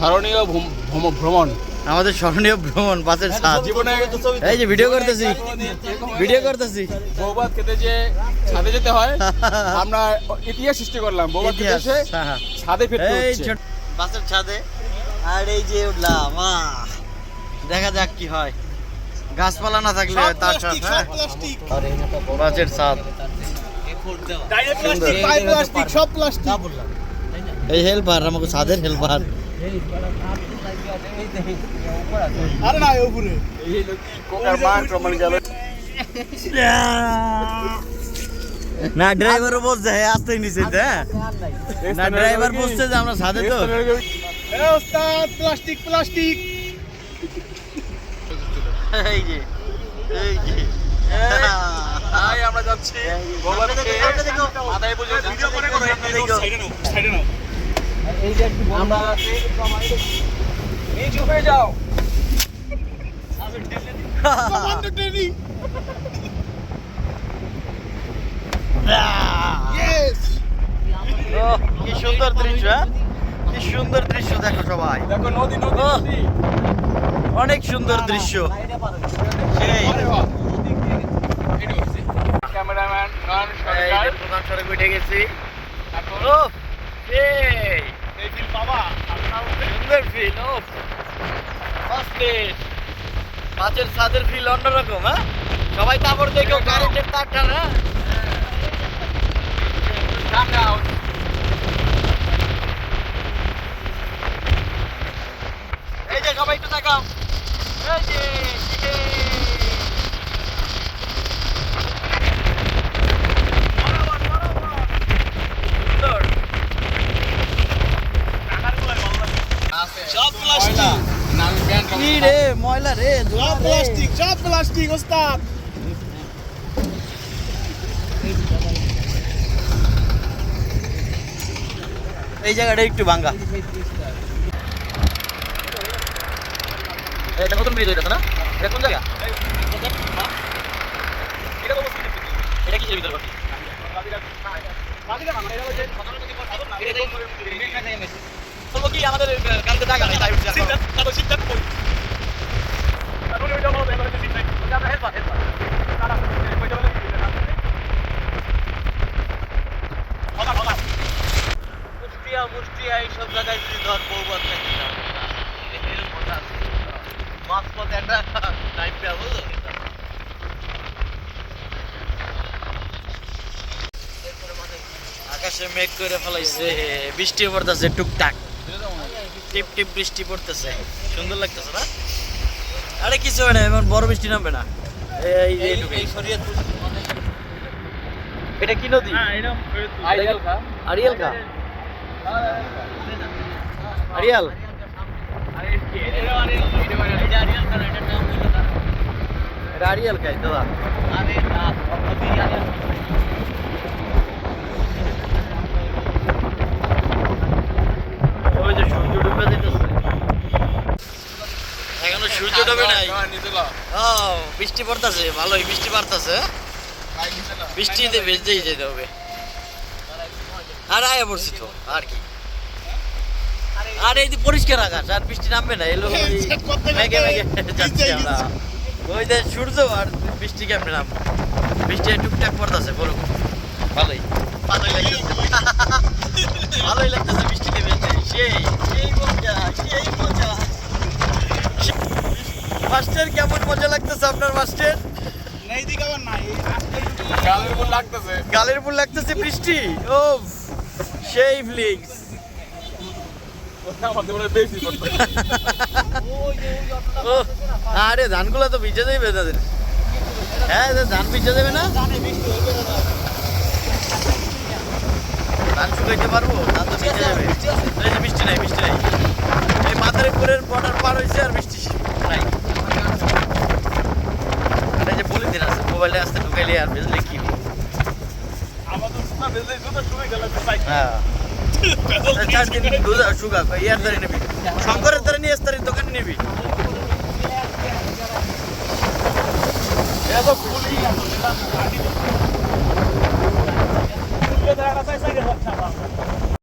স্মরণীয় ভ্রমণ, আমাদের স্মরণীয় ভ্রমণ বাসের ছাদ। জীবনে এই যে ভিডিও করতেছি বৌভাত খেতে যে ছাদে যেতে হয়, আমরা ইতিহাস সৃষ্টি করলাম। বৌভাত খেতে এসে ছাদে ফিরতে হচ্ছে। বাসের ছাদে, আর এই যে উঠলাম, দেখা যাক কি হয়। গাছপালা না থাকলে তার সাথে বাসের ছাদ। এই হেল্পার আমাকে ছাদের হেল্পার। না ড্রাইভারও বলছে আসতে নিচে, না ড্রাইভার বলছে যে আমরা ছাদে তো। প্লাস্টিক প্লাস্টিক এই যে আমরা যাচ্ছি। আমরা নিচু হয়ে যাও। কি সুন্দর দৃশ্য, কি সুন্দর দৃশ্য দেখো সবাই, দেখো নদী নদী নদী, অনেক সুন্দর দৃশ্য। ক্যামেরাম্যান প্রধান সড়ক উঠে গেছি। সুন্দর ফিল, মাছের ছাদের ফিল অন্যরকম। হ্যাঁ, সবাই তারপর দেখো কারেন্টের তারটা না। এই যে সবাই একটু তাকাও, এই যে সব প্লাস্টিক। কি রে ময়লা রে, সব প্লাস্টিক, সব প্লাস্টিক ওস্তাদ। এই জায়গাটা একটু ভাঙ্গা। এটা নতুন ব্রিজ হইতেছে না? এটা কোন জায়গা? এটা কিসের ভিতর করছি? বলবো কি আমাদের গাড়িতে জায়গা নেই, তাই মুষ্টিয়া এইসব জায়গায় যদি ধর বৌবাদ থাকি মাছ পথে একটা টাইম দেওয়া, বুঝলো? আকাশে মেঘ করে ফেলাইছে, বৃষ্টি পড়তেছে টুকটাক, টিপ টিপ বৃষ্টি পড়তেছে, সুন্দর লাগতেছে না? আরে কিছু হয় না, এমন বড় বৃষ্টি নামবে না। এটা কি নদী? আরিয়াল খা, আরিয়াল, এটা আরিয়াল খাই দাদা। ওই যে সূর্য ডুবে যেতেছে, এখনো সূর্য ডুবে নাই। বৃষ্টি পড়তেছে, ভালোই বৃষ্টি পড়তেছে, বৃষ্টিতে ভেজতেই যেতে হবে। আর আয়া পড়ছি তো, আর কি। আর এই যে পরিষ্কার আকাশ, আর বৃষ্টি নামবে না, এলো মেঘে মেঘে যাচ্ছি আমরা। ওই যে সূর্য আর বৃষ্টি কেমনে নামবে, বৃষ্টি টুকটাক পড়তেছে, বলুন ভালোই ভালোই লাগতেছে, ভালোই লাগতেছে বৃষ্টিতে ভেজতে। সেই সেই মজা, সেই মজা। মাস্টার কেমন মজা লাগতেছে আপনার মাস্টার? গালের উপর লাগতেছে বৃষ্টি, ও সেই ফ্লিক্স। আরে ধানগুলো তো ভিজে যাবে তাদের। হ্যাঁ ধান ভিজে যাবে না, ধান শুকাইতে পারবো, ধান তো ভিজে যাবে। এই যে বৃষ্টি নাই, বৃষ্টি নাই, এই মাথার উপরের বর্ডার পার হয়েছে আর বৃষ্টি নাই। এই যে বলে দিন আছে, মোবাইলে আসতে ঢুকাইলে আর ভেজলে কি হবে? হ্যাঁ 4 দিন শুকা ইয়ার ধরে নিবি, শঙ্করের ধরে নিয়ে ইস্তারির দোকানে নিবি।